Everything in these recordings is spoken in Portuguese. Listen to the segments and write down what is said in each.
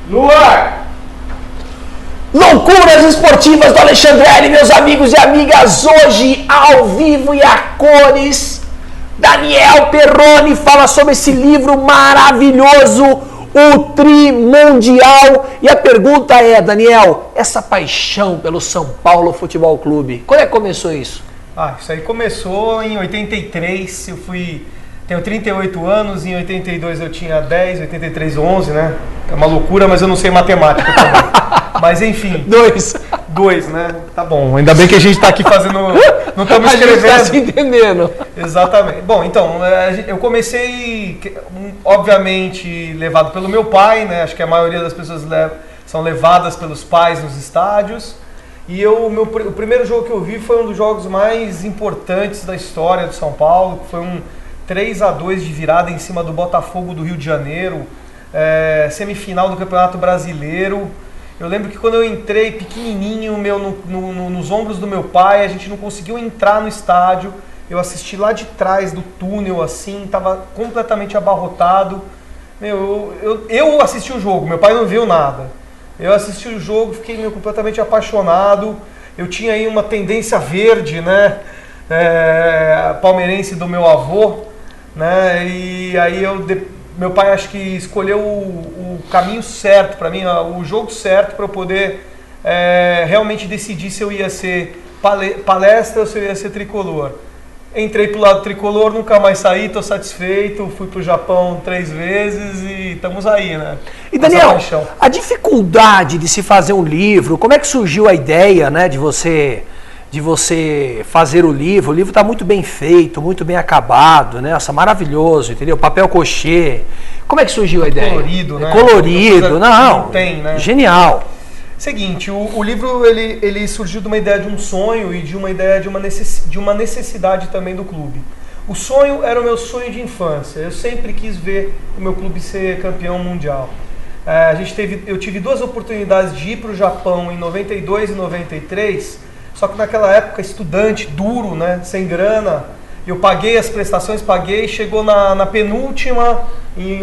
No ar! Loucuras esportivas do Alexandre L, meus amigos e amigas, hoje ao vivo e a cores, Daniel Perrone fala sobre esse livro maravilhoso, o Tri Mundial. E a pergunta é, Daniel, essa paixão pelo São Paulo Futebol Clube, quando é que começou isso? Isso aí começou em 83, tenho 38 anos, em 82 eu tinha 10, 83, 11, né? É uma loucura, mas eu não sei matemática também. Mas enfim. Dois, né? Tá bom. Ainda bem que a gente tá aqui fazendo. Não estamos escrevendo. A gente tá se entendendo. Exatamente. Bom, então, eu comecei, obviamente, levado pelo meu pai, né? Acho que a maioria das pessoas são levadas pelos pais nos estádios. E o primeiro jogo que eu vi foi um dos jogos mais importantes da história do São Paulo, que foi um 3-2 de virada em cima do Botafogo do Rio de Janeiro, semifinal do Campeonato Brasileiro. Eu lembro que quando eu entrei pequenininho, nos ombros do meu pai, a gente não conseguiu entrar no estádio. Eu assisti lá de trás do túnel, assim, estava completamente abarrotado. Eu assisti o jogo, meu pai não viu nada. Eu assisti o jogo, fiquei completamente apaixonado. Eu tinha aí uma tendência verde, né? Palmeirense do meu avô, né? E aí meu pai acho que escolheu o caminho certo para mim, o jogo certo para eu poder realmente decidir se eu ia ser palestra ou se eu ia ser tricolor. Entrei pro lado tricolor, nunca mais saí, estou satisfeito, fui pro Japão 3 vezes e estamos aí, né? E Daniel, a dificuldade de se fazer um livro, como é que surgiu a ideia, né, de você fazer o livro? O livro está muito bem feito, muito bem acabado, né? Nossa, maravilhoso, entendeu? Papel cochê. Como é que surgiu a ideia? Colorido, né? Colorido, não tem, né? Genial. Seguinte, o livro ele surgiu de uma ideia de um sonho e de uma ideia de uma necessidade também do clube. O sonho era o meu sonho de infância. Eu sempre quis ver o meu clube ser campeão mundial. Eu tive 2 oportunidades de ir para o Japão em 92 e 93, só que naquela época, estudante, duro, né, sem grana, eu paguei as prestações, chegou na penúltima em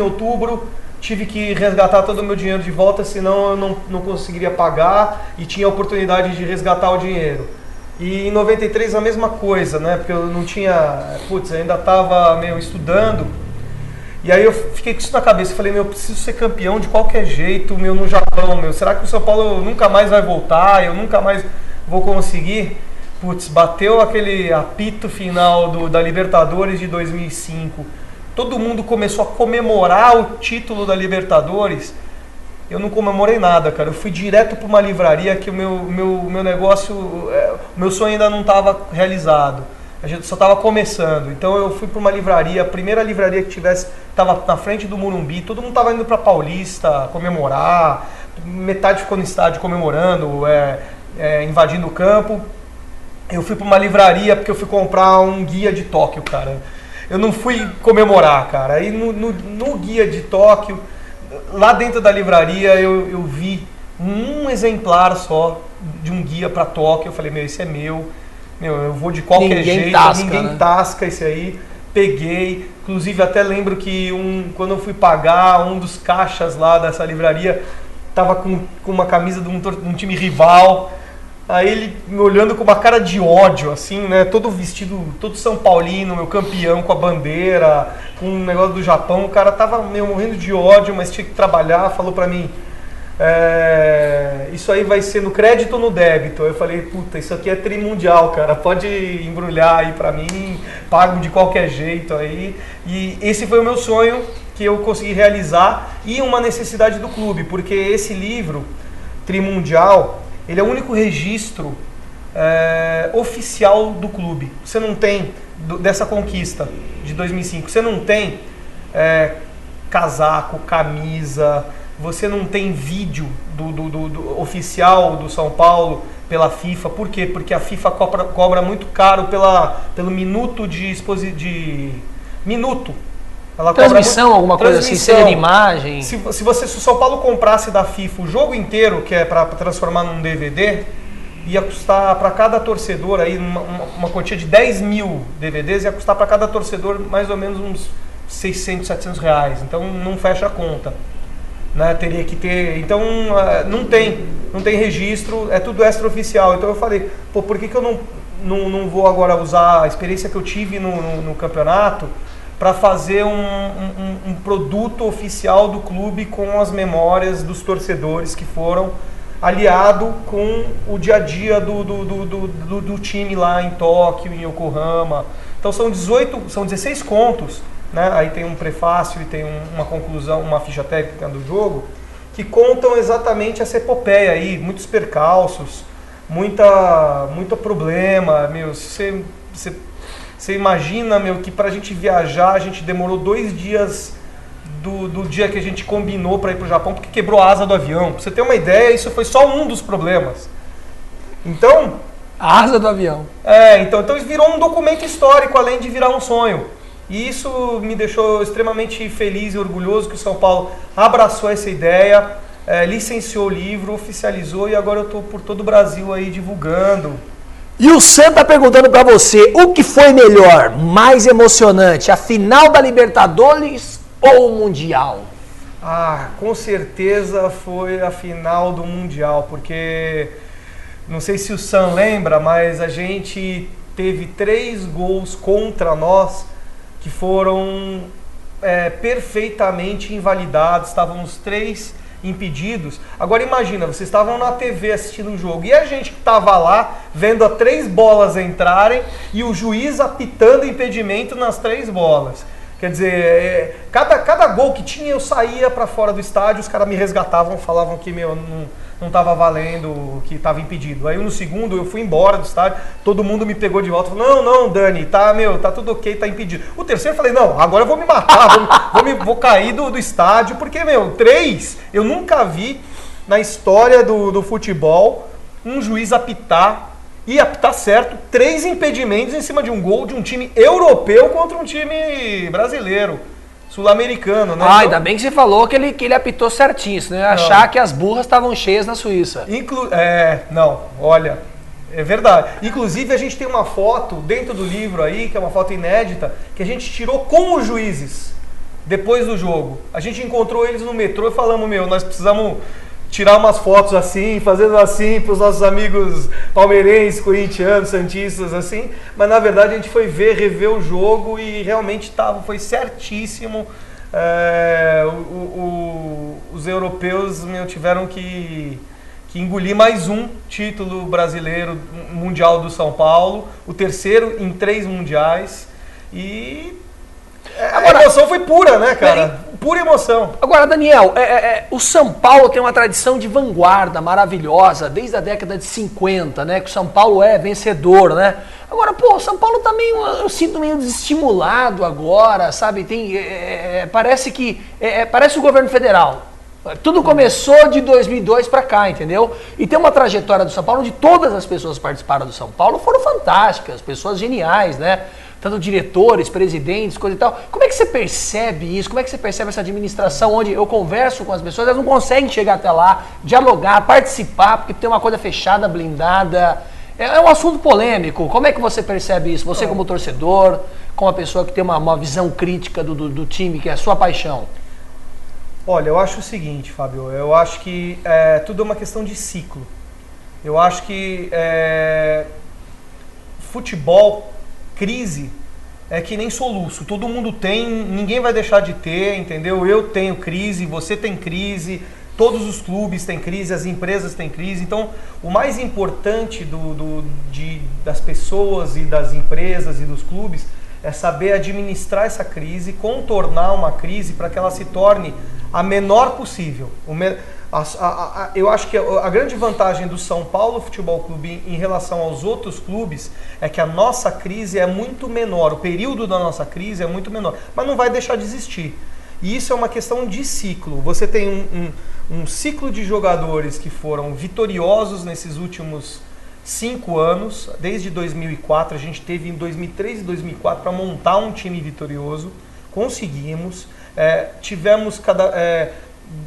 outubro, tive que resgatar todo o meu dinheiro de volta, senão eu não conseguiria pagar, e tinha a oportunidade de resgatar o dinheiro. E em 93 a mesma coisa, né? Porque eu não tinha... ainda estava estudando. E aí eu fiquei com isso na cabeça. Falei, eu preciso ser campeão de qualquer jeito, no Japão, Será que o São Paulo nunca mais vai voltar? Eu nunca mais vou conseguir? Bateu aquele apito final da Libertadores de 2005. Todo mundo começou a comemorar o título da Libertadores. Eu não comemorei nada, cara. Eu fui direto para uma livraria que o meu negócio, o meu sonho ainda não estava realizado. A gente só estava começando. Então eu fui para uma livraria, a primeira livraria que tivesse, estava na frente do Morumbi. Todo mundo estava indo para Paulista comemorar. Metade ficou no estádio comemorando, invadindo o campo. Eu fui para uma livraria porque eu fui comprar um guia de Tóquio, cara. Eu não fui comemorar, cara. Aí no guia de Tóquio, lá dentro da livraria, eu vi um exemplar só de um guia para Tóquio. Eu falei, esse é meu. Eu vou de qualquer jeito. Ninguém tasca esse aí. Peguei. Inclusive, até lembro que quando eu fui pagar, um dos caixas lá dessa livraria tava com uma camisa de um time rival. Aí ele me olhando com uma cara de ódio, assim, né? Todo vestido, todo São Paulino, meu campeão com a bandeira, com um negócio do Japão. O cara tava morrendo de ódio, mas tinha que trabalhar. Falou pra mim, isso aí vai ser no crédito ou no débito? Aí eu falei, isso aqui é Tri Mundial, cara. Pode embrulhar aí pra mim, pago de qualquer jeito aí. E esse foi o meu sonho que eu consegui realizar e uma necessidade do clube, porque esse livro, Tri Mundial, ele é o único registro oficial do clube. Você não tem, dessa conquista de 2005, você não tem casaco, camisa, você não tem vídeo do oficial do São Paulo pela FIFA. Por quê? Porque a FIFA cobra muito caro pelo minuto de minuto. Ela transmissão, alguma coisa assim, seria de imagem. Se o São Paulo comprasse da FIFA o jogo inteiro, que é para transformar num DVD, ia custar para cada torcedor aí uma quantia de 10 mil DVDs, ia custar para cada torcedor mais ou menos uns 600, 700 reais. Então não fecha a conta. né? Teria que ter, então não tem registro, é tudo extraoficial. Então eu falei, pô, por que eu não vou agora usar a experiência que eu tive no campeonato para fazer um produto oficial do clube com as memórias dos torcedores que foram aliado com o dia a dia do time lá em Tóquio, em Yokohama. Então são 16 contos, né? Aí tem um prefácio e tem uma conclusão, uma ficha técnica do jogo, que contam exatamente essa epopeia aí, muitos percalços, muito problema, meu. Você imagina, meu, que pra gente viajar, a gente demorou 2 dias do dia que a gente combinou para ir pro Japão, porque quebrou a asa do avião. Pra você ter uma ideia, isso foi só um dos problemas. Então... A asa do avião. Então virou um documento histórico, além de virar um sonho. E isso me deixou extremamente feliz e orgulhoso que o São Paulo abraçou essa ideia, licenciou o livro, oficializou, e agora eu tô por todo o Brasil aí divulgando. E o Sam tá perguntando pra você, o que foi melhor, mais emocionante, a final da Libertadores ou o Mundial? Com certeza foi a final do Mundial, porque não sei se o Sam lembra, mas a gente teve 3 gols contra nós que foram perfeitamente invalidados, estávamos 3 impedidos. Agora imagina, vocês estavam na TV assistindo o jogo e a gente que estava lá vendo as 3 bolas entrarem e o juiz apitando impedimento nas 3 bolas. Quer dizer, cada gol que tinha eu saía para fora do estádio, os caras me resgatavam, falavam que não estava valendo, que estava impedido. Aí no segundo eu fui embora do estádio, todo mundo me pegou de volta, falou, não, Dani, tá tudo ok, tá impedido. O terceiro eu falei, não, agora eu vou me matar, vou cair do estádio, porque, 3, eu nunca vi na história do futebol um juiz apitar certo, 3 impedimentos em cima de um gol de um time europeu contra um time brasileiro, sul-americano, né? Ainda bem que você falou que ele apitou certinho, senão eu ia achar que as burras estavam cheias na Suíça. Não, olha, é verdade. Inclusive a gente tem uma foto dentro do livro aí, que é uma foto inédita, que a gente tirou com os juízes depois do jogo. A gente encontrou eles no metrô e falamos, nós precisamos tirar umas fotos assim, fazendo assim para os nossos amigos palmeirenses, corintianos, santistas, assim. Mas na verdade a gente foi rever o jogo e realmente foi certíssimo. Os europeus tiveram que engolir mais um título brasileiro mundial do São Paulo, o terceiro em 3 mundiais. E agora, a emoção foi pura, né, cara? Pura emoção. Agora, Daniel, o São Paulo tem uma tradição de vanguarda maravilhosa, desde a década de 50, né? Que o São Paulo é vencedor, né? Agora, o São Paulo também, eu sinto meio desestimulado agora, sabe? Parece o governo federal. Tudo começou de 2002 pra cá, entendeu? E tem uma trajetória do São Paulo onde todas as pessoas que participaram do São Paulo foram fantásticas, pessoas geniais, né? Tanto diretores, presidentes, coisa e tal. Como é que você percebe isso? Como é que você percebe essa administração onde eu converso com as pessoas, elas não conseguem chegar até lá, dialogar, participar, porque tem uma coisa fechada, blindada. É um assunto polêmico. Como é que você percebe isso? Você como torcedor, como uma pessoa que tem uma visão crítica do time, que é a sua paixão. Olha, eu acho o seguinte, Fábio, eu acho que tudo é uma questão de ciclo. Eu acho que futebol, crise, é que nem soluço. Todo mundo tem, ninguém vai deixar de ter, entendeu? Eu tenho crise, você tem crise, todos os clubes têm crise, as empresas têm crise. Então, o mais importante das pessoas e das empresas e dos clubes é saber administrar essa crise, contornar uma crise para que ela se torne a menor possível. Eu acho que a grande vantagem do São Paulo Futebol Clube em relação aos outros clubes é que a nossa crise é muito menor, o período da nossa crise é muito menor, mas não vai deixar de existir. E isso é uma questão de ciclo. Você tem um ciclo de jogadores que foram vitoriosos nesses últimos 5 anos, desde 2004, a gente teve em 2003 e 2004 para montar um time vitorioso, conseguimos,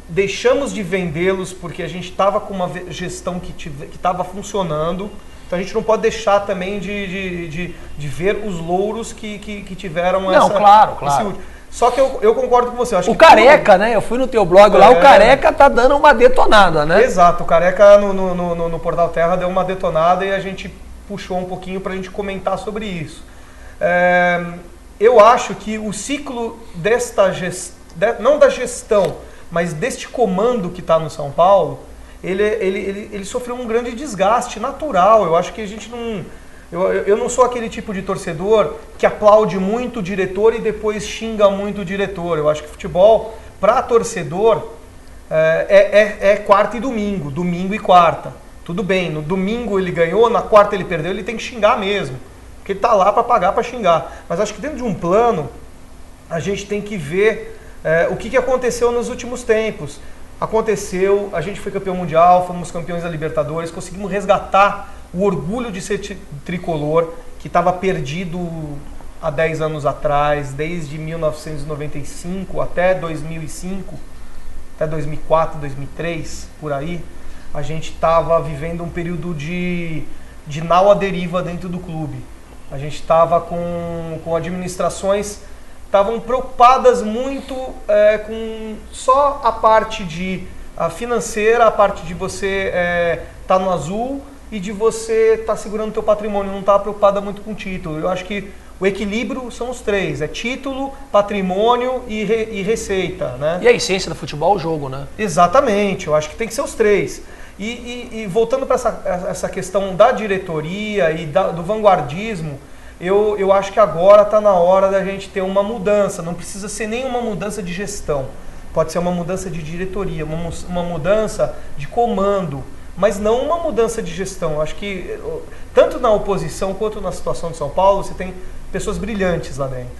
deixamos de vendê-los porque a gente estava com uma gestão que estava funcionando, então a gente não pode deixar também de ver os louros que tiveram claro. Só que eu concordo com você. Eu acho O que Careca, né? Eu fui no teu blog lá, o Careca tá dando uma detonada, né? Exato, o Careca no Portal Terra deu uma detonada e a gente puxou um pouquinho pra gente comentar sobre isso. Eu acho que o ciclo desta gestão, não da gestão, mas deste comando que está no São Paulo, ele sofreu um grande desgaste natural. Eu acho que a gente não... Eu não sou aquele tipo de torcedor que aplaude muito o diretor e depois xinga muito o diretor. Eu acho que futebol, para torcedor, é quarta e domingo, domingo e quarta. Tudo bem, no domingo ele ganhou, na quarta ele perdeu, ele tem que xingar mesmo. Porque ele está lá para pagar, para xingar. Mas acho que dentro de um plano, a gente tem que ver o que aconteceu nos últimos tempos. Aconteceu, a gente foi campeão mundial, fomos campeões da Libertadores, conseguimos resgatar o orgulho de ser tricolor, que estava perdido há 10 anos atrás, desde 1995 até 2005, até 2004, 2003, por aí, a gente estava vivendo um período de nau à deriva dentro do clube. A gente estava com administrações estavam preocupadas muito com só a parte a financeira, a parte de você estar no azul e de você estar segurando o teu patrimônio, não estava preocupada muito com o título. Eu acho que o equilíbrio são os três, título, patrimônio e receita, né? E a essência do futebol é o jogo, né? Exatamente, eu acho que tem que ser os três. E voltando para essa questão da diretoria e do vanguardismo, eu acho que agora está na hora da gente ter uma mudança. Não precisa ser nem uma mudança de gestão. Pode ser uma mudança de diretoria, uma mudança de comando, mas não uma mudança de gestão. Eu acho que tanto na oposição quanto na situação de São Paulo, você tem pessoas brilhantes lá dentro.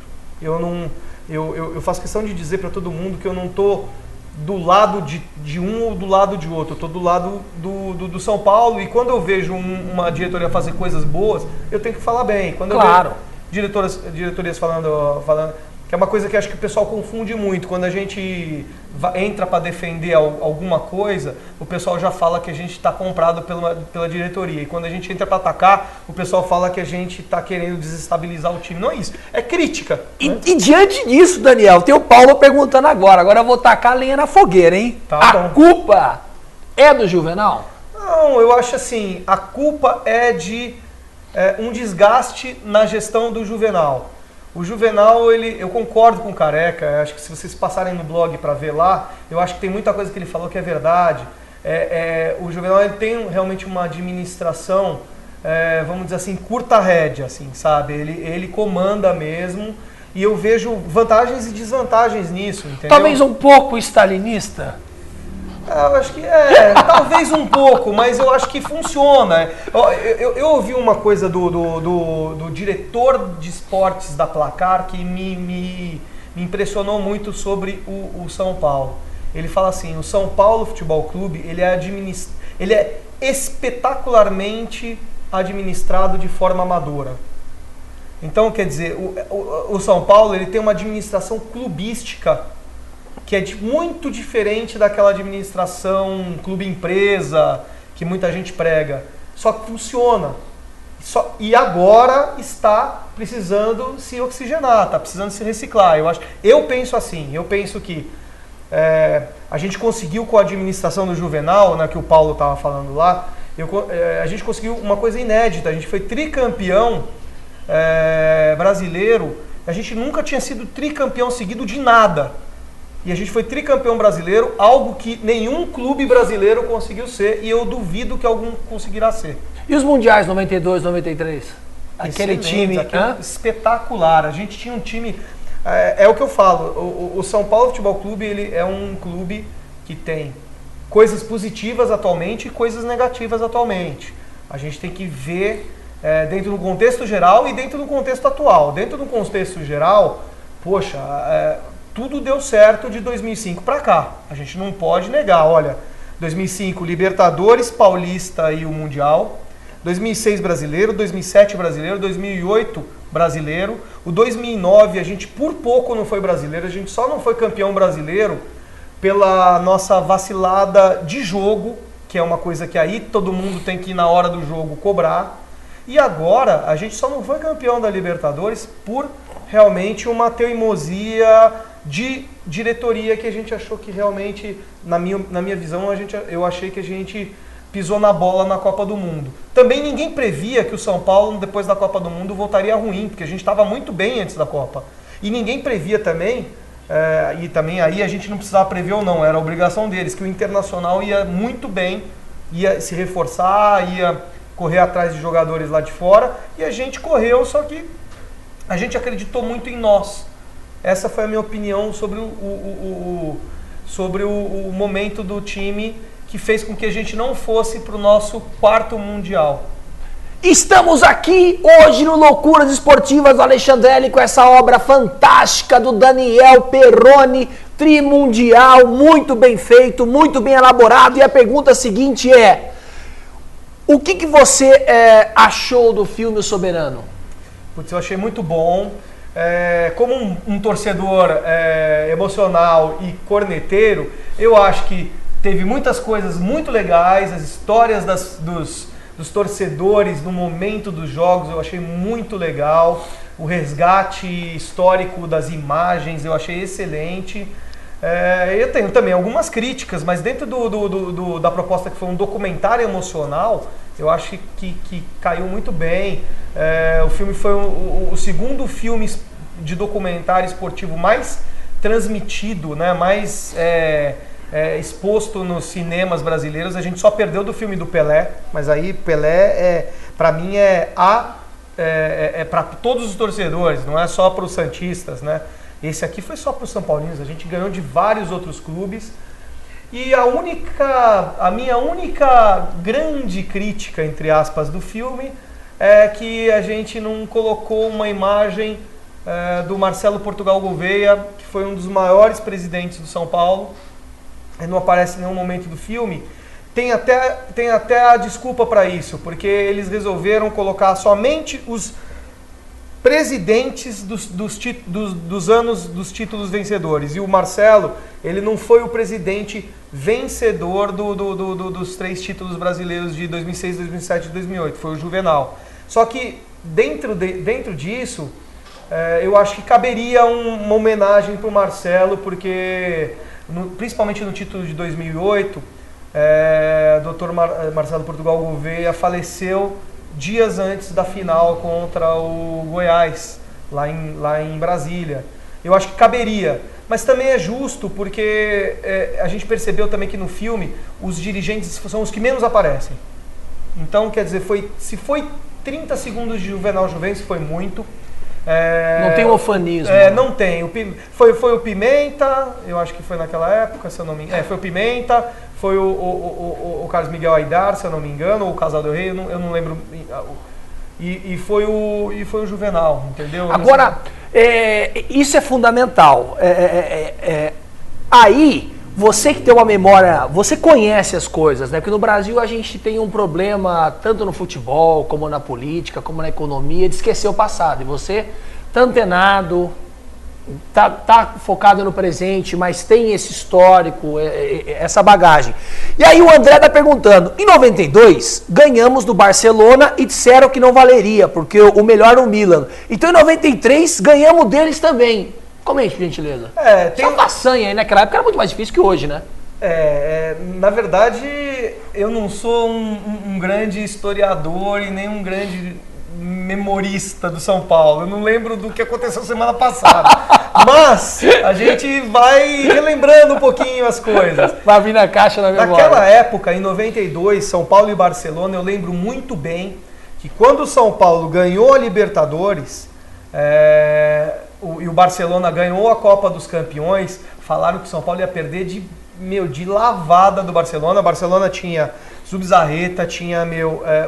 Eu faço questão de dizer para todo mundo que eu não estou do lado de um ou do lado de outro. Eu estou do lado do São Paulo, e quando eu vejo uma diretoria fazer coisas boas, eu tenho que falar bem. Quando claro. Eu vejo diretorias falando, que é uma coisa que acho que o pessoal confunde muito. Quando a gente entra para defender alguma coisa, o pessoal já fala que a gente está comprado pela diretoria. E quando a gente entra para atacar, o pessoal fala que a gente está querendo desestabilizar o time. Não é isso, é crítica. E diante disso, Daniel, tem o Paulo perguntando agora. Agora eu vou tacar a lenha na fogueira, hein? A culpa é do Juvenal? Não, eu acho assim, a culpa é de um desgaste na gestão do Juvenal. O Juvenal, eu concordo com o Careca, acho que se vocês passarem no blog para ver lá, eu acho que tem muita coisa que ele falou que é verdade. O Juvenal ele tem realmente uma administração, vamos dizer assim, curta rédea, assim, sabe? Ele comanda mesmo, e eu vejo vantagens e desvantagens nisso, entendeu? Talvez um pouco stalinista? Eu acho que talvez um pouco, mas eu acho que funciona. Eu ouvi uma coisa do diretor de esportes da Placar que me impressionou muito sobre o São Paulo. Ele fala assim, o São Paulo Futebol Clube, ele é espetacularmente administrado de forma amadora. Então, quer dizer, o São Paulo ele tem uma administração clubística que é muito diferente daquela administração clube-empresa que muita gente prega. Só que funciona. E agora está precisando se oxigenar, está precisando se reciclar. Eu penso assim, eu penso que a gente conseguiu com a administração do Juvenal, né, que o Paulo estava falando lá, a gente conseguiu uma coisa inédita. A gente foi tricampeão brasileiro. A gente nunca tinha sido tricampeão seguido de nada. E a gente foi tricampeão brasileiro, algo que nenhum clube brasileiro conseguiu ser, e eu duvido que algum conseguirá ser. E os mundiais 92, 93? Aquele time espetacular. A gente tinha um time... É o que eu falo, o São Paulo Futebol Clube ele é um clube que tem coisas positivas atualmente e coisas negativas atualmente. A gente tem que ver dentro do contexto geral e dentro do contexto atual. Dentro do contexto geral, poxa... tudo deu certo de 2005 para cá. A gente não pode negar. Olha, 2005 Libertadores, Paulista e o Mundial. 2006 brasileiro, 2007 brasileiro, 2008 brasileiro. O 2009 a gente por pouco não foi brasileiro. A gente só não foi campeão brasileiro pela nossa vacilada de jogo, que é uma coisa que aí todo mundo tem que ir na hora do jogo cobrar. E agora a gente só não foi campeão da Libertadores por realmente uma teimosia de diretoria que a gente achou que realmente, na minha visão, eu achei que a gente pisou na bola na Copa do Mundo. Também ninguém previa que o São Paulo, depois da Copa do Mundo, voltaria ruim, porque a gente estava muito bem antes da Copa. E ninguém previa também, e também aí a gente não precisava prever ou não, era a obrigação deles, que o Internacional ia muito bem, ia se reforçar, ia correr atrás de jogadores lá de fora, e a gente correu, só que a gente acreditou muito em nós. Essa foi a minha opinião sobre o momento do time, que fez com que a gente não fosse para o nosso 4º Mundial. Estamos aqui hoje no Loucuras Esportivas do Alexandrelli com essa obra fantástica do Daniel Perrone, Trimundial, muito bem feito, muito bem elaborado. E a pergunta seguinte é: o que você achou do filme O Soberano? Putz, eu achei muito bom. Como um torcedor emocional e corneteiro, eu acho que teve muitas coisas muito legais, as histórias dos torcedores no momento dos jogos eu achei muito legal, o resgate histórico das imagens eu achei excelente. Eu tenho também algumas críticas, mas dentro da proposta que foi um documentário emocional, eu acho que caiu muito bem. O filme foi o segundo filme de documentário esportivo mais transmitido, né, mais exposto nos cinemas brasileiros. A gente só perdeu do filme do Pelé, mas aí Pelé para mim para todos os torcedores, não é só para os santistas, né? Esse aqui foi só para os São Paulinos, a gente ganhou de vários outros clubes. E a minha única grande crítica, entre aspas, do filme é que a gente não colocou uma imagem do Marcelo Portugal Gouveia, que foi um dos maiores presidentes do São Paulo. Ele não aparece em nenhum momento do filme. Tem até a desculpa para isso, porque eles resolveram colocar somente os presidentes dos anos dos títulos vencedores. E o Marcelo, ele não foi o presidente vencedor dos 3 títulos brasileiros de 2006, 2007 e 2008. Foi o Juvenal. Só que dentro disso, eu acho que caberia uma homenagem para o Marcelo, porque principalmente no título de 2008, o Dr. Marcelo Portugal Gouveia faleceu dias antes da final contra o Goiás, lá em Brasília. Eu acho que caberia, mas também é justo porque a gente percebeu também que no filme os dirigentes são os que menos aparecem. Então, quer dizer, se foi 30 segundos de Juvenal Juventus, foi muito. Não tem ufanismo. Não tem. Foi o Pimenta, eu acho que foi naquela época, se eu não me engano. Foi o Pimenta, foi o Carlos Miguel Aidar, se eu não me engano, ou o Casal do Rei, eu não lembro. E foi o Juvenal, entendeu? Agora, isso é fundamental. Aí, você que tem uma memória, você conhece as coisas, né? Porque no Brasil a gente tem um problema, tanto no futebol, como na política, como na economia, de esquecer o passado. E você tá antenado, tá focado no presente, mas tem esse histórico, essa bagagem. E aí o André tá perguntando, em 92, ganhamos do Barcelona e disseram que não valeria, porque o melhor era o Milan. Então em 93, ganhamos deles também. Comente, por gentileza. Tem uma façanha aí, naquela época era muito mais difícil que hoje, né? Na verdade, eu não sou um grande historiador e nem um grande memorista do São Paulo. Eu não lembro do que aconteceu semana passada. Mas a gente vai relembrando um pouquinho as coisas. Vai vir na caixa na memória. Naquela época, em 92, São Paulo e Barcelona, eu lembro muito bem que quando o São Paulo ganhou a Libertadores, e o Barcelona ganhou a Copa dos Campeões, falaram que o São Paulo ia perder de lavada do Barcelona. O Barcelona tinha Zubizarreta, tinha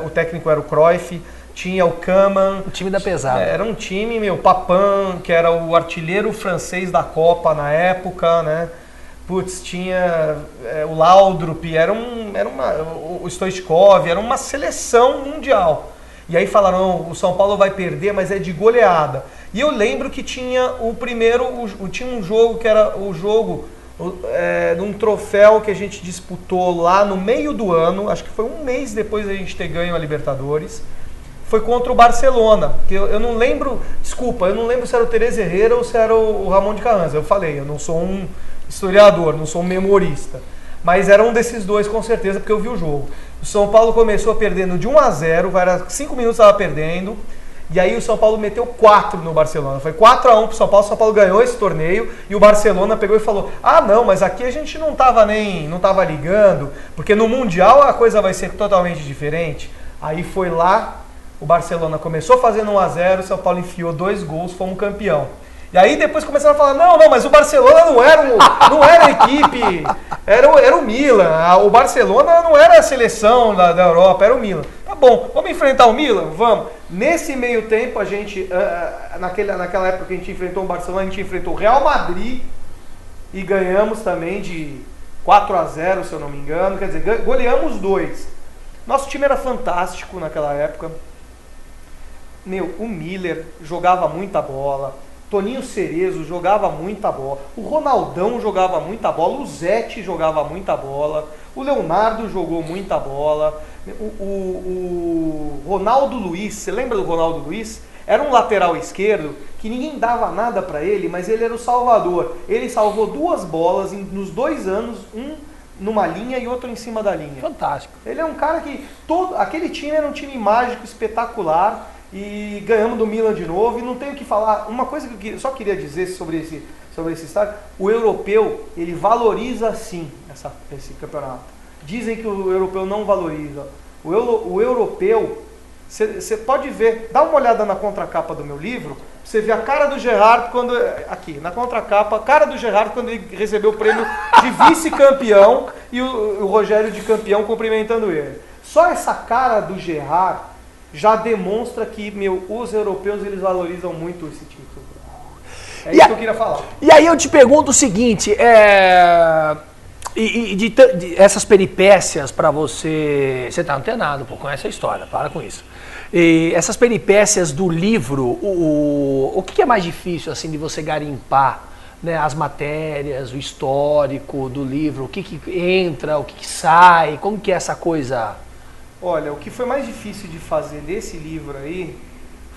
o técnico era o Cruyff, tinha o Kaman. O time da pesada. Era um time, Papin, que era o artilheiro francês da Copa na época, né? Putz, tinha o Laudrup, o Stoichkov, era uma seleção mundial. E aí falaram, o São Paulo vai perder, mas é de goleada. E eu lembro que tinha tinha um jogo que era o jogo de um troféu que a gente disputou lá no meio do ano, acho que foi um mês depois da gente ter ganho a Libertadores. foi contra o Barcelona. Que eu não lembro, desculpa, eu não lembro se era o Teresa Herrera ou se era o Ramon de Carranza. Eu falei, eu não sou um historiador, não sou um memorista. Mas era um desses dois com certeza, porque eu vi o jogo. O São Paulo começou perdendo de 1-0, era 5 minutos estava perdendo. E aí o São Paulo meteu 4 no Barcelona. Foi 4-1 pro São Paulo. O São Paulo ganhou esse torneio e o Barcelona pegou e falou: ah, não, mas aqui a gente não tava ligando, porque no Mundial a coisa vai ser totalmente diferente. Aí foi lá, o Barcelona começou fazendo 1-0, o São Paulo enfiou 2 gols, fomos campeão. E aí depois começaram a falar, não, mas o Barcelona não era a equipe, era o Milan. O Barcelona não era a seleção da Europa, era o Milan. Tá bom, vamos enfrentar o Milan? Vamos. Nesse meio tempo, a gente, naquela época que a gente enfrentou o Barcelona, a gente enfrentou o Real Madrid e ganhamos também de 4-0, se eu não me engano. Quer dizer, goleamos 2. Nosso time era fantástico naquela época. O Miller jogava muita bola. Toninho Cerezo jogava muita bola, o Ronaldão jogava muita bola, o Zete jogava muita bola, o Leonardo jogou muita bola, o Ronaldo Luiz, você lembra do Ronaldo Luiz? Era um lateral esquerdo que ninguém dava nada para ele, mas ele era o salvador. Ele salvou 2 bolas nos 2 anos, um numa linha e outro em cima da linha. Fantástico. Ele é um cara que, aquele time era um time mágico, espetacular. E ganhamos do Milan de novo, e não tenho o que falar. Uma coisa que eu só queria dizer sobre esse estádio: o europeu, ele valoriza sim esse campeonato. Dizem que o europeu não valoriza. O europeu, você pode ver, dá uma olhada na contracapa do meu livro, você vê a cara do Gerrard quando, aqui, na contracapa, a cara do Gerrard quando ele recebeu o prêmio de vice-campeão e o Rogério de campeão cumprimentando ele. Só essa cara do Gerrard já demonstra que, os europeus, eles valorizam muito esse título. É isso que eu queria falar. E aí eu te pergunto o seguinte, de essas peripécias para você tá antenado, pô, conhece a história, para com isso. E essas peripécias do livro, o que é mais difícil assim de você garimpar, né, as matérias, o histórico do livro, o que entra, o que sai, como que é essa coisa? Olha, o que foi mais difícil de fazer desse livro aí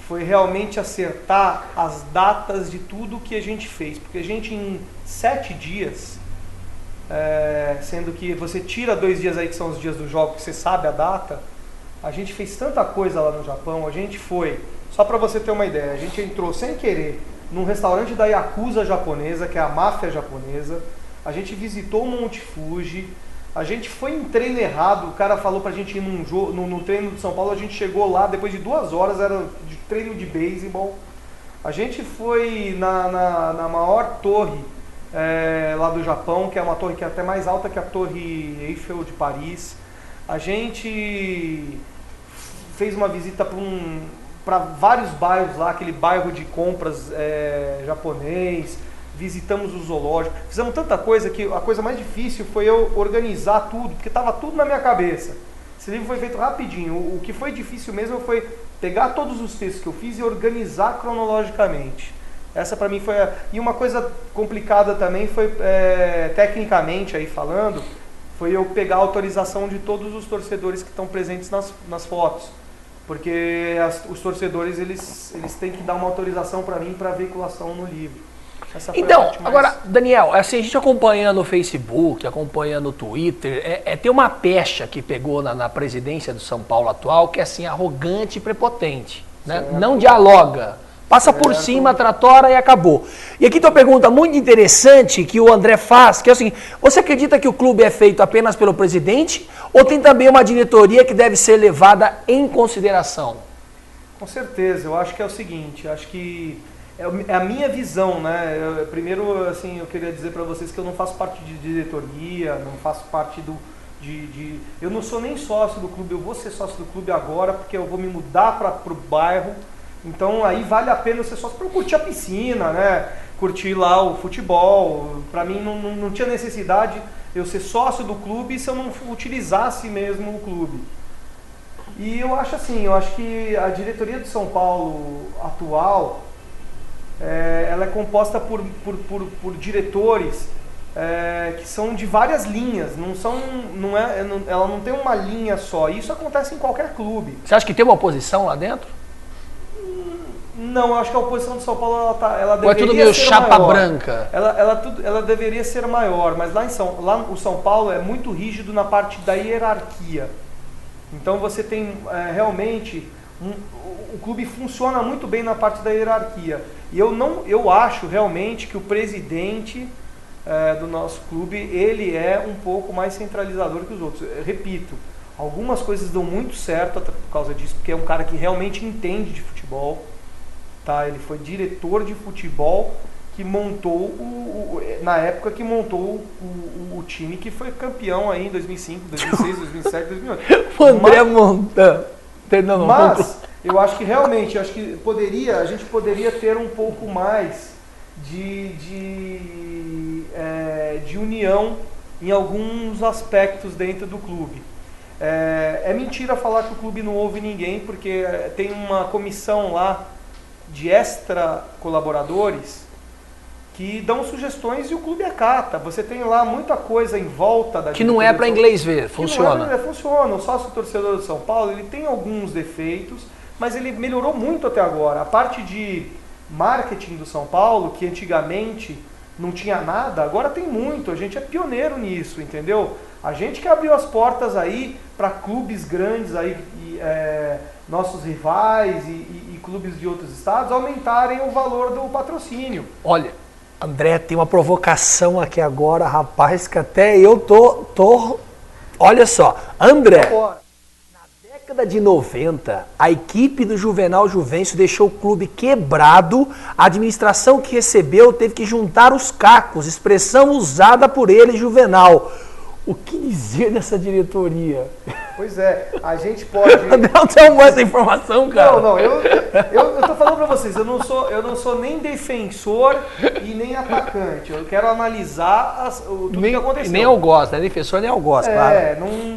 foi realmente acertar as datas de tudo que a gente fez. Porque a gente, em 7 dias, sendo que você tira 2 dias aí que são os dias do jogo, que você sabe a data, a gente fez tanta coisa lá no Japão. A gente foi, só para você ter uma ideia, a gente entrou sem querer num restaurante da Yakuza japonesa, que é a máfia japonesa. A gente visitou o Monte Fuji. A gente foi em treino errado, o cara falou pra gente ir no treino de São Paulo, a gente chegou lá depois de 2 horas, era de treino de beisebol. A gente foi na maior torre lá do Japão, que é uma torre que é até mais alta que a Torre Eiffel de Paris. A gente fez uma visita para vários bairros lá, aquele bairro de compras japonês. Visitamos o zoológico, fizemos tanta coisa que a coisa mais difícil foi eu organizar tudo, porque estava tudo na minha cabeça. Esse livro foi feito rapidinho. O que foi difícil mesmo foi pegar todos os textos que eu fiz e organizar cronologicamente. Essa para mim foi E uma coisa complicada também foi, tecnicamente aí falando, foi eu pegar a autorização de todos os torcedores que estão presentes nas fotos. Porque os torcedores eles têm que dar uma autorização para mim para veiculação no livro. Então, agora, Daniel, assim, a gente acompanha no Facebook, acompanha no Twitter, tem uma pecha que pegou na presidência do São Paulo atual, que é assim, arrogante e prepotente, né? Não dialoga, passa por cima, tratora e acabou. E aqui tem uma pergunta muito interessante que o André faz, que é o seguinte: você acredita que o clube é feito apenas pelo presidente ou tem também uma diretoria que deve ser levada em consideração? Com certeza, eu acho que é o seguinte, acho que é a minha visão, né? Primeiro, assim, eu queria dizer para vocês que eu não faço parte de diretoria, não faço parte eu não sou nem sócio do clube, eu vou ser sócio do clube agora, porque eu vou me mudar para o bairro, então aí vale a pena eu ser sócio para curtir a piscina, né? Curtir lá o futebol. Para mim não tinha necessidade eu ser sócio do clube se eu não utilizasse mesmo o clube. E eu acho assim, eu acho que a diretoria de São Paulo atual, ela é composta por diretores que são de várias linhas, ela não tem uma linha só. Isso acontece em qualquer clube. Você acha que tem uma oposição lá dentro? Não, eu acho que a oposição do São Paulo ela Ou é tudo deveria meio ser chapa maior. branca? Ela deveria ser maior, mas lá o São Paulo é muito rígido na parte da hierarquia. Então você tem realmente o clube funciona muito bem na parte da hierarquia. E eu acho realmente que o presidente do nosso clube, ele é um pouco mais centralizador que os outros. Eu repito, algumas coisas dão muito certo por causa disso, porque é um cara que realmente entende de futebol. Tá? Ele foi diretor de futebol que montou, na época que montou o time que foi campeão aí em 2005, 2006, 2007, 2008. O André Montano. Mas eu acho que realmente, a gente poderia ter um pouco mais de união em alguns aspectos dentro do clube. É mentira falar que o clube não ouve ninguém, porque tem uma comissão lá de extra colaboradores que dão sugestões e o clube acata. Você tem lá muita coisa em volta da que não é para inglês ver, funciona. Funciona. O sócio torcedor do São Paulo, ele tem alguns defeitos, mas ele melhorou muito até agora. A parte de marketing do São Paulo, que antigamente não tinha nada, agora tem muito. A gente é pioneiro nisso, entendeu? A gente que abriu as portas aí para clubes grandes aí, nossos rivais e clubes de outros estados aumentarem o valor do patrocínio. Olha, André, tem uma provocação aqui agora, rapaz, que até eu tô... Olha só, André, na década de 90, a equipe do Juvenal Juvencio deixou o clube quebrado, a administração que recebeu teve que juntar os cacos, expressão usada por ele, Juvenal. O que dizer dessa diretoria? Pois é, a gente pode... Não tem essa informação, cara. Não, eu tô falando pra vocês, eu não sou nem defensor e nem atacante. Eu quero analisar tudo que aconteceu. Nem eu gosto, né? Defensor nem eu gosto, claro.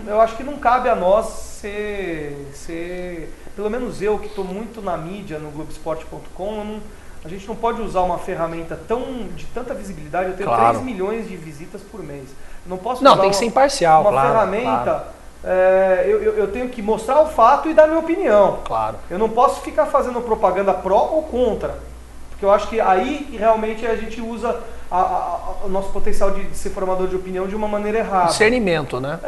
Eu acho que não cabe a nós ser pelo menos eu que estou muito na mídia, no Globoesporte.com, a gente não pode usar uma ferramenta de tanta visibilidade. Eu tenho 3 milhões de visitas por mês. Não posso usar tem que ser imparcial, uma ferramenta. Eu tenho que mostrar o fato e dar minha opinião. Claro. Eu não posso ficar fazendo propaganda pró ou contra, porque eu acho que aí realmente a gente usa o nosso potencial de ser formador de opinião de uma maneira errada. Discernimento, né?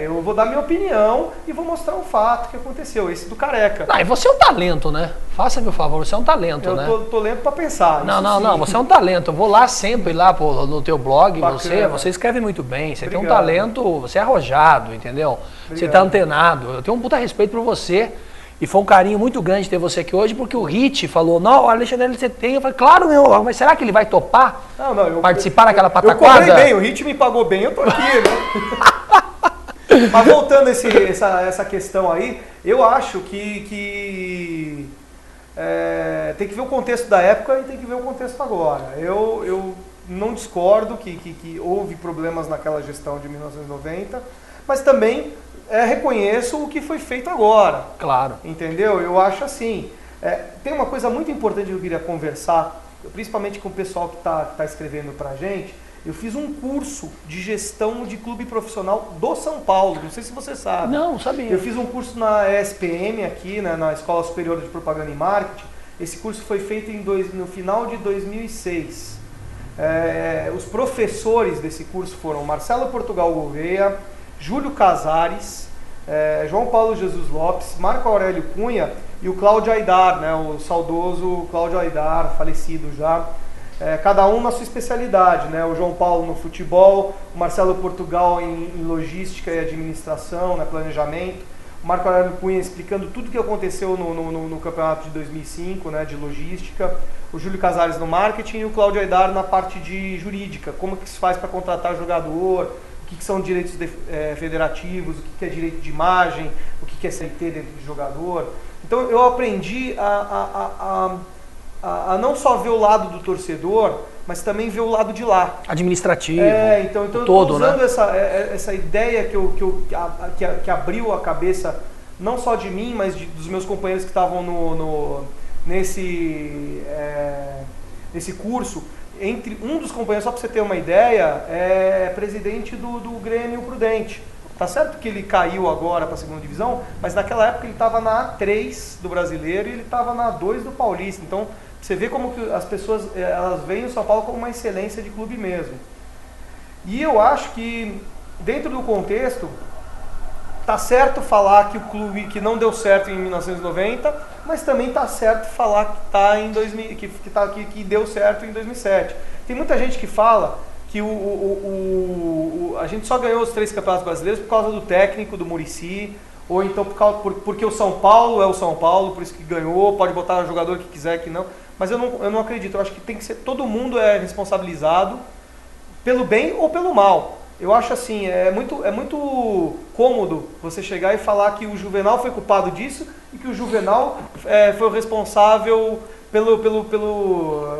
Eu vou dar minha opinião e vou mostrar o fato que aconteceu, esse do Careca. E você é um talento, né? Faça-me o favor, você é um talento, né? Eu tô lento pra pensar. Não, você é um talento. Eu vou lá sempre, no teu blog, você escreve muito bem, você tem um talento, você é arrojado, entendeu? Obrigado. Você tá antenado. Eu tenho um puta respeito por você. E foi um carinho muito grande ter você aqui hoje, porque o Hit falou, não, Alexandre, você tem. Eu falei, claro, meu, mas será que ele vai topar participar daquela pataquada? Eu cobrei bem, o Hit me pagou bem, eu tô aqui, né? Mas voltando a essa questão aí, eu acho que tem que ver o contexto da época e tem que ver o contexto agora. Eu não discordo que houve problemas naquela gestão de 1990, mas também reconheço o que foi feito agora. Claro. Entendeu? Eu acho assim. Tem uma coisa muito importante que eu queria conversar, principalmente com o pessoal que tá escrevendo pra gente. Eu fiz um curso de gestão de clube profissional do São Paulo. Não sei se você sabe. Não, sabia. Eu fiz um curso na ESPM aqui, né, na Escola Superior de Propaganda e Marketing. Esse curso foi feito no final de 2006. Os professores desse curso foram Marcelo Portugal Gouveia, Júlio Casares, João Paulo Jesus Lopes, Marco Aurélio Cunha e o Cláudio Aidar, né, o saudoso Cláudio Aidar, falecido já. Cada um na sua especialidade, né? O João Paulo no futebol, o Marcelo Portugal em logística e administração, né, planejamento, o Marco Aurélio Cunha explicando tudo o que aconteceu no campeonato de 2005, né, de logística, o Júlio Casares no marketing e o Cláudio Aidar na parte de jurídica, como que se faz para contratar jogador, o que são direitos federativos, o que é direito de imagem, o que é CLT dentro de jogador. Então eu aprendi a não só ver o lado do torcedor, mas também ver o lado de lá. Administrativo. Então eu todo, estou usando, né? essa ideia que abriu a cabeça, não só de mim, mas dos meus companheiros que estavam nesse curso. entre um dos companheiros, só para você ter uma ideia, é presidente do Grêmio Prudente. Tá certo que ele caiu agora para a segunda divisão, mas naquela época ele estava na A3 do Brasileiro e ele estava na A2 do Paulista. Então, você vê como que as pessoas elas veem o São Paulo como uma excelência de clube mesmo. E eu acho que, dentro do contexto, tá certo falar que o clube que não deu certo em 1990, mas também tá certo falar que tá em 2000, que deu certo em 2007. Tem muita gente que fala que a gente só ganhou os 3 campeonatos brasileiros por causa do técnico, do Muricy, ou então porque o São Paulo é o São Paulo, por isso que ganhou, pode botar o jogador que quiser que não. Mas eu não acredito, eu acho que tem que ser, todo mundo é responsabilizado pelo bem ou pelo mal. Eu acho assim, é muito cômodo você chegar e falar que o Juvenal foi culpado disso e que o Juvenal foi o responsável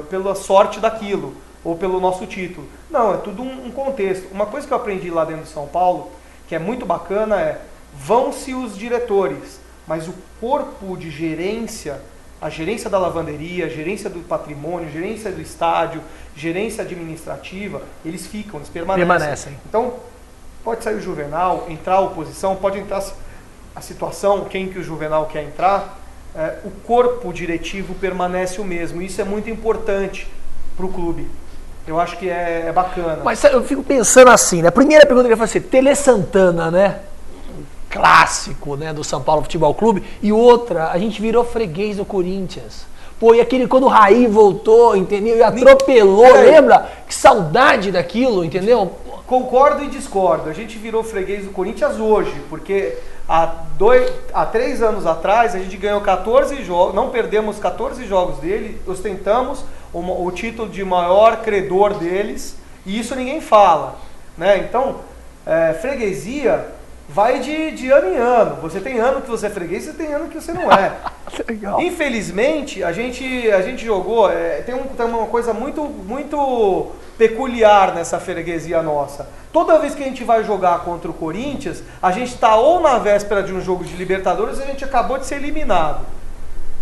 pela sorte daquilo, ou pelo nosso título. Não, é tudo um contexto. Uma coisa que eu aprendi lá dentro de São Paulo, que é muito bacana, vão-se os diretores, mas o corpo de gerência, a gerência da lavanderia, a gerência do patrimônio, a gerência do estádio, gerência administrativa, eles ficam, eles permanecem. Então, pode sair o Juvenal, entrar a oposição, pode entrar a situação, quem que o Juvenal quer entrar, o corpo diretivo permanece o mesmo. Isso é muito importante para o clube. Eu acho que é bacana. Mas eu fico pensando assim, né? A primeira pergunta que eu ia fazer, Tele Santana, né? Clássico, né, do São Paulo Futebol Clube. E outra, a gente virou freguês do Corinthians. Pô, e aquele quando o Raí voltou, entendeu? E atropelou, lembra? Que saudade daquilo, entendeu? Concordo e discordo. A gente virou freguês do Corinthians hoje, porque há 3 anos atrás a gente ganhou 14 jogos, não perdemos 14 jogos dele, ostentamos o título de maior credor deles, e isso ninguém fala, né? Então, freguesia vai de ano em ano. Você tem ano que você é freguês, você tem ano que você não é. Legal. Infelizmente, a gente jogou, tem uma coisa muito peculiar nessa freguesia nossa. Toda vez que a gente vai jogar contra o Corinthians, a gente está ou na véspera de um jogo de Libertadores, ou a gente acabou de ser eliminado.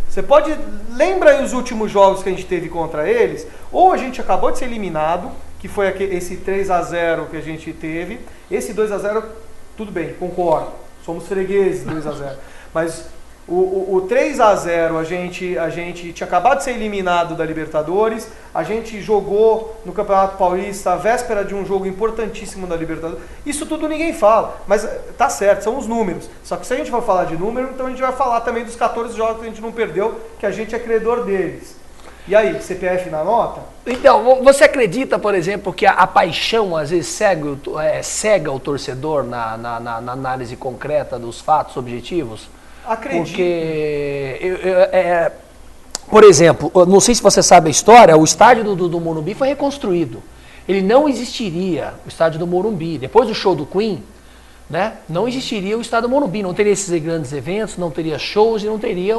Você pode... Lembra aí os últimos jogos que a gente teve contra eles? Ou a gente acabou de ser eliminado, que foi esse 3-0 que a gente teve. Esse 2-0, tudo bem, concordo. Somos fregueses, 2-0. Mas o 3-0, a gente tinha acabado de ser eliminado da Libertadores. A gente jogou no Campeonato Paulista, a véspera de um jogo importantíssimo da Libertadores. Isso tudo ninguém fala, mas tá certo, são os números. Só que se a gente for falar de número, então a gente vai falar também dos 14 jogos que a gente não perdeu, que a gente é credor deles. E aí, CPF na nota? Então, você acredita, por exemplo, que a paixão às vezes cega o torcedor na análise concreta dos fatos objetivos? Acredito. Porque, por exemplo, não sei se você sabe a história, o estádio do Morumbi foi reconstruído. Ele não existiria, o estádio do Morumbi. Depois do show do Queen, né, não existiria o estádio do Morumbi. Não teria esses grandes eventos, não teria shows e não teria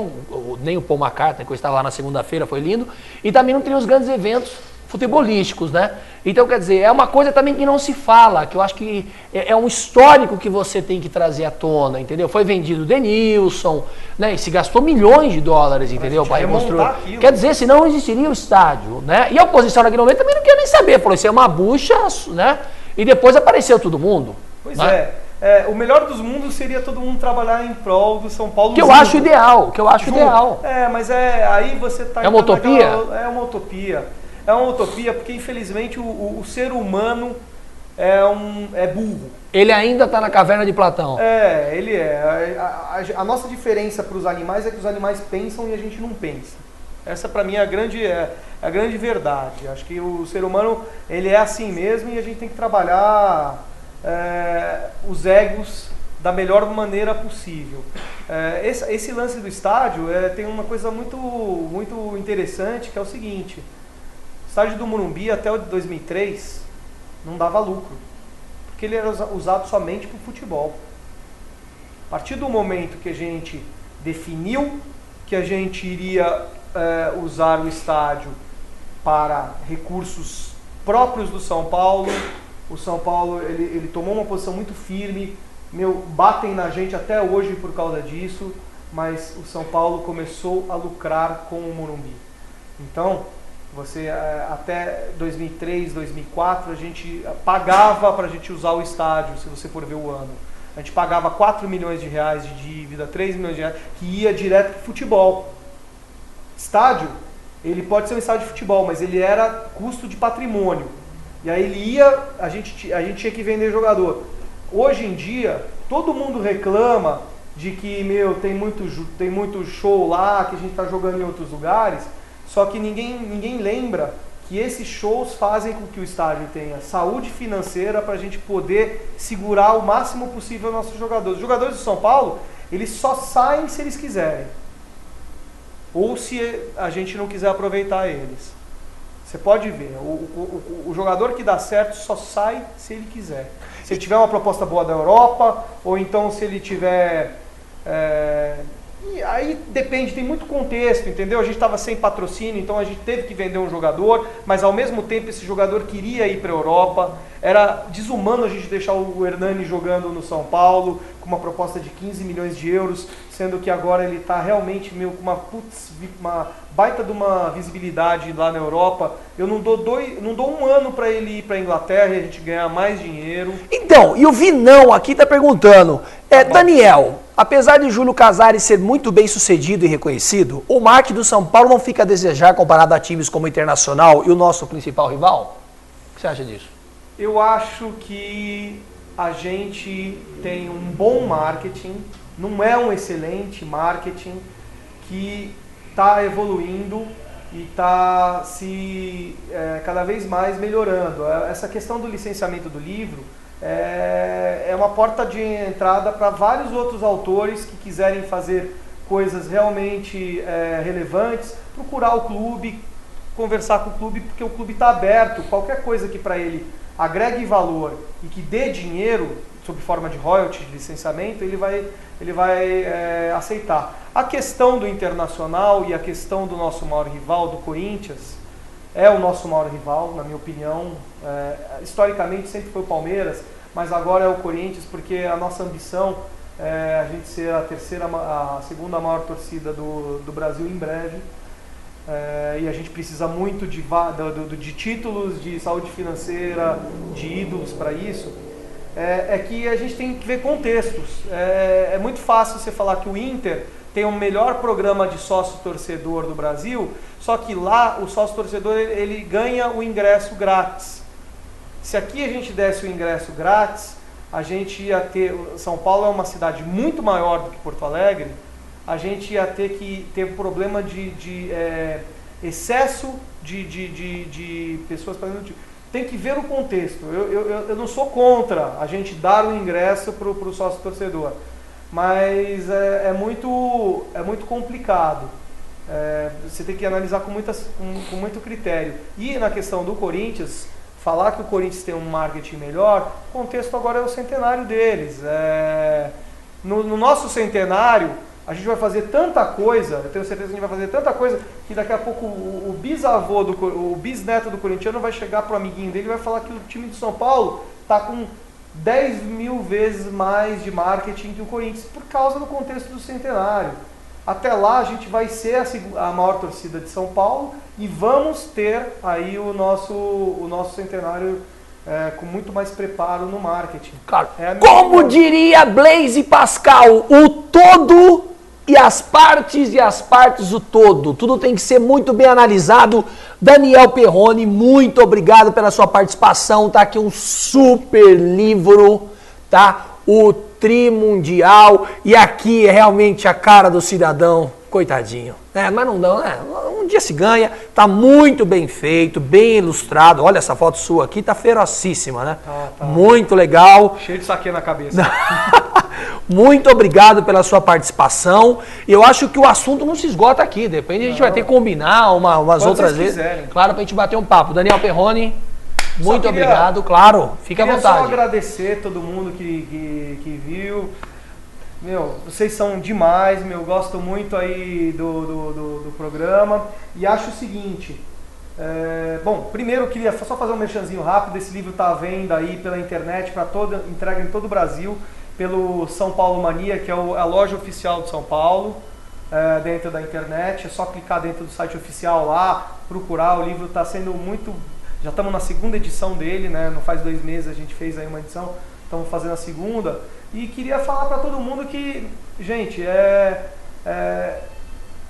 nem o Paul McCartney, que eu estava lá na segunda-feira, foi lindo. E também não teria os grandes eventos futebolísticos, né? Então, quer dizer, é uma coisa também que não se fala, que eu acho que é um histórico que você tem que trazer à tona, entendeu? Foi vendido o Denilson, né? E se gastou milhões de dólares, entendeu? Para reconstruir. Quer dizer, senão não existiria o estádio, né? E a oposição naquele momento também não queria nem saber, falou, isso é uma bucha, né? E depois apareceu todo mundo. Pois né? O melhor dos mundos seria todo mundo trabalhar em prol do São Paulo. Que eu acho ideal, mas aí você está... É uma utopia? É uma utopia. É uma utopia porque, infelizmente, o ser humano é burro. Ele ainda está na caverna de Platão. Ele é. A nossa diferença para os animais é que os animais pensam e a gente não pensa. Essa, para mim, é a grande verdade. Acho que o ser humano ele é assim mesmo e a gente tem que trabalhar os egos da melhor maneira possível. Esse lance do estádio tem uma coisa muito interessante, que é o seguinte... O estádio do Morumbi até o 2003 não dava lucro, porque ele era usado somente para o futebol. A partir do momento que a gente definiu que a gente iria usar o estádio para recursos próprios do São Paulo, o São Paulo ele tomou uma posição muito firme, batem na gente até hoje por causa disso, mas o São Paulo começou a lucrar com o Morumbi. Então, Até 2003, 2004, a gente pagava para a gente usar o estádio, se você for ver o ano. A gente pagava 4 milhões de reais de dívida, 3 milhões de reais, que ia direto para o futebol. Estádio, ele pode ser um estádio de futebol, mas ele era custo de patrimônio. E aí a gente tinha que vender jogador. Hoje em dia, todo mundo reclama de que, tem muito show lá, que a gente está jogando em outros lugares, só que ninguém lembra que esses shows fazem com que o estádio tenha saúde financeira para a gente poder segurar o máximo possível nossos jogadores. Os jogadores do São Paulo, eles só saem se eles quiserem. Ou se a gente não quiser aproveitar eles. Você pode ver, o jogador que dá certo só sai se ele quiser. Se ele tiver uma proposta boa da Europa, ou então se ele tiver... E aí depende, tem muito contexto, entendeu? A gente estava sem patrocínio, então a gente teve que vender um jogador, mas ao mesmo tempo esse jogador queria ir para a Europa. Era desumano a gente deixar o Hernani jogando no São Paulo com uma proposta de 15 milhões de euros, sendo que agora ele está realmente com uma baita de uma visibilidade lá na Europa. Eu não dou um ano para ele ir para a Inglaterra e a gente ganhar mais dinheiro. Então, e o Vinão aqui está perguntando, Daniel, apesar de Júlio Casares ser muito bem sucedido e reconhecido, o marketing do São Paulo não fica a desejar comparado a times como o Internacional e o nosso principal rival? O que você acha disso? Eu acho que a gente tem um bom marketing, não é um excelente marketing, que está evoluindo e está cada vez mais melhorando. Essa questão do licenciamento do livro é uma porta de entrada para vários outros autores que quiserem fazer coisas realmente relevantes, procurar o clube, conversar com o clube, porque o clube está aberto. Qualquer coisa que para ele agregue valor e que dê dinheiro, sob forma de royalties, de licenciamento, ele vai aceitar. A questão do Internacional e a questão do nosso maior rival, do Corinthians, é o nosso maior rival, na minha opinião. Historicamente sempre foi o Palmeiras, mas agora é o Corinthians, porque a nossa ambição é a gente ser a segunda maior torcida do Brasil em breve. E a gente precisa muito de títulos, de saúde financeira, de ídolos para isso. É que a gente tem que ver contextos. É muito fácil você falar que o Inter tem o melhor programa de sócio-torcedor do Brasil, só que lá o sócio-torcedor ele ganha o ingresso grátis. Se aqui a gente desse o ingresso grátis, a gente ia ter... São Paulo é uma cidade muito maior do que Porto Alegre, a gente ia ter um problema de excesso de pessoas fazendo... Tem que ver o contexto. Eu não sou contra a gente dar o ingresso para o sócio-torcedor, mas é muito complicado. Você tem que analisar com muito critério. E na questão do Corinthians, falar que o Corinthians tem um marketing melhor, o contexto agora é o centenário deles. No nosso centenário, a gente vai fazer tanta coisa, eu tenho certeza que a gente vai fazer tanta coisa, que daqui a pouco o bisneto do corintiano vai chegar pro amiguinho dele e vai falar que o time de São Paulo está com 10 mil vezes mais de marketing que o Corinthians, por causa do contexto do centenário. Até lá a gente vai ser a maior torcida de São Paulo e vamos ter aí o nosso centenário com muito mais preparo no marketing. Claro. Como diria Blaise Pascal, o todo e as partes do todo. Tudo tem que ser muito bem analisado. Daniel Perrone, muito obrigado pela sua participação. Tá aqui um super livro, tá? O Trimundial. E aqui é realmente a cara do cidadão. Coitadinho. Mas não dá, né? Um dia se ganha. Tá muito bem feito, bem ilustrado. Olha essa foto sua aqui, tá ferocíssima, né? Tá. Muito legal. Cheio de saque na cabeça. Muito obrigado pela sua participação. Eu acho que o assunto não se esgota aqui. Depende, a gente vai ter que combinar umas outras vezes. Quiserem. Claro, pra gente bater um papo. Daniel Perrone, muito obrigado. Claro, fique à vontade. Queria só agradecer todo mundo que viu. Vocês são demais, gosto muito aí do programa. E acho o seguinte, primeiro eu queria só fazer um merchanzinho rápido. Esse livro está à venda aí pela internet, entrega em todo o Brasil, pelo São Paulo Mania, que é a loja oficial de São Paulo. dentro da internet, é só clicar dentro do site oficial lá, procurar, o livro está sendo muito... Já estamos na segunda edição dele, né? Não faz 2 meses a gente fez aí uma edição, estamos fazendo a segunda, e queria falar para todo mundo que, gente,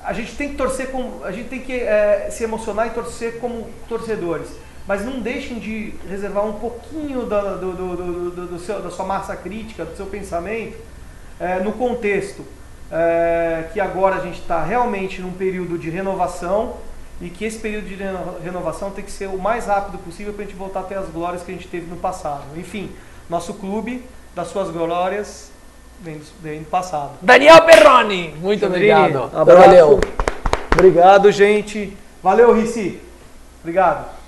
a gente tem que torcer, a gente tem que se emocionar e torcer como torcedores, mas não deixem de reservar um pouquinho da sua massa crítica, do seu pensamento, no contexto que agora a gente está realmente num período de renovação, e que esse período de renovação tem que ser o mais rápido possível para a gente voltar a ter as glórias que a gente teve no passado. Enfim, nosso clube, das suas glórias, vem do passado. Daniel Perrone, muito obrigado. Abraço. Valeu. Obrigado, gente. Valeu, Rissi. Obrigado.